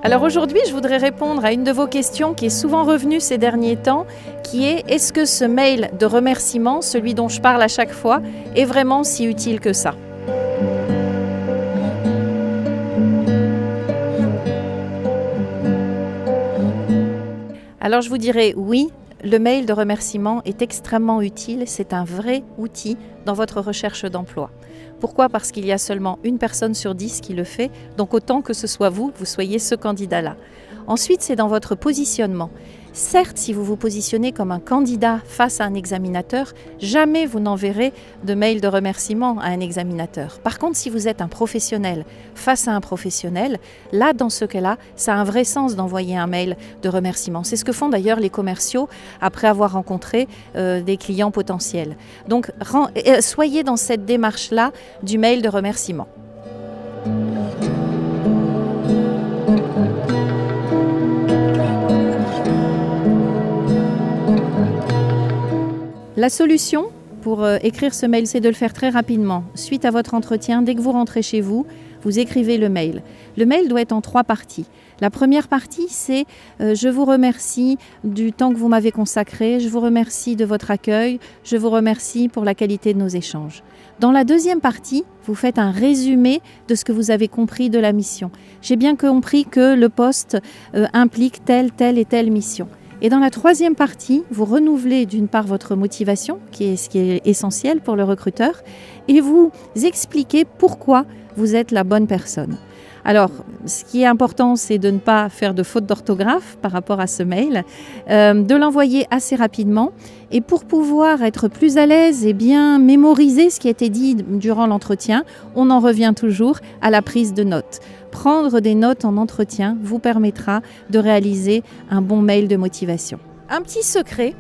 Alors aujourd'hui, je voudrais répondre à une de vos questions qui est souvent revenue ces derniers temps, qui est: est-ce que ce mail de remerciement, celui dont je parle à chaque fois, est vraiment si utile que ça ? Alors je vous dirais oui, le mail de remerciement est extrêmement utile, c'est un vrai outil dans votre recherche d'emploi. Pourquoi ? Parce qu'il y a seulement une personne sur 10 qui le fait, donc autant que ce soit vous soyez ce candidat-là. Ensuite, c'est dans votre positionnement. Certes, si vous vous positionnez comme un candidat face à un examinateur, jamais vous n'enverrez de mail de remerciement à un examinateur. Par contre, si vous êtes un professionnel face à un professionnel, là, dans ce cas-là, ça a un vrai sens d'envoyer un mail de remerciement. C'est ce que font d'ailleurs les commerciaux après avoir rencontré des clients potentiels. Donc, soyez dans cette démarche-là du mail de remerciement. La solution pour écrire ce mail, c'est de le faire très rapidement. Suite à votre entretien, dès que vous rentrez chez vous, vous écrivez le mail. Le mail doit être en 3 parties. La première partie, c'est je vous remercie du temps que vous m'avez consacré, je vous remercie de votre accueil, je vous remercie pour la qualité de nos échanges. Dans la deuxième partie, vous faites un résumé de ce que vous avez compris de la mission. J'ai bien compris que le poste implique telle et telle mission. Et dans la troisième partie, vous renouvelez d'une part votre motivation, ce qui est essentiel pour le recruteur, et vous expliquez pourquoi vous êtes la bonne personne. Alors, ce qui est important, c'est de ne pas faire de faute d'orthographe par rapport à ce mail, de l'envoyer assez rapidement. Et pour pouvoir être plus à l'aise et bien mémoriser ce qui a été dit durant l'entretien, on en revient toujours à la prise de notes. Prendre des notes en entretien vous permettra de réaliser un bon mail de motivation. Un petit secret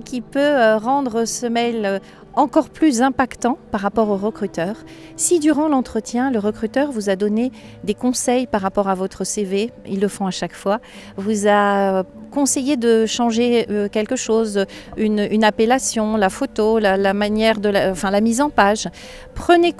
qui peut rendre ce mail encore plus impactant par rapport au recruteur. Si durant l'entretien, le recruteur vous a donné des conseils par rapport à votre CV, ils le font à chaque fois, vous a conseillé de changer quelque chose, une appellation, la photo, la manière de la mise en page, prenez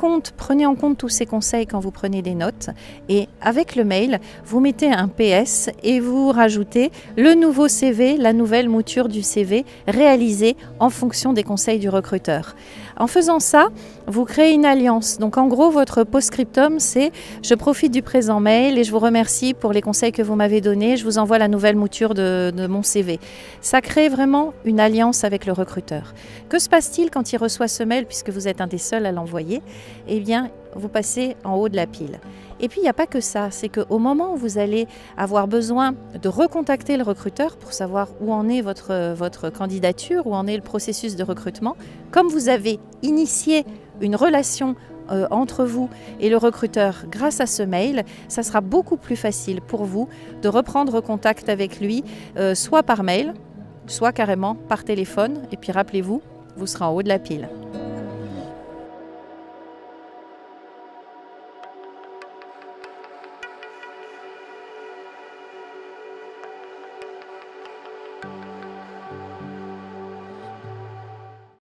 en compte tous ces conseils quand vous prenez des notes, et avec le mail, vous mettez un PS et vous rajoutez le nouveau CV, la nouvelle mouture du CV réalisée en fonction des conseils du recruteur. En faisant ça, vous créez une alliance. Donc en gros, votre post-scriptum, c'est « Je profite du présent mail et je vous remercie pour les conseils que vous m'avez donnés. Je vous envoie la nouvelle mouture de mon CV. » Ça crée vraiment une alliance avec le recruteur. Que se passe-t-il quand il reçoit ce mail, puisque vous êtes un des seuls à l'envoyer ? Eh bien, vous passez en haut de la pile. Et puis, il n'y a pas que ça, c'est qu'au moment où vous allez avoir besoin de recontacter le recruteur pour savoir où en est votre candidature, où en est le processus de recrutement, comme vous avez initié une relation entre vous et le recruteur grâce à ce mail, ça sera beaucoup plus facile pour vous de reprendre contact avec lui, soit par mail, soit carrément par téléphone. Et puis rappelez-vous, vous serez en haut de la pile.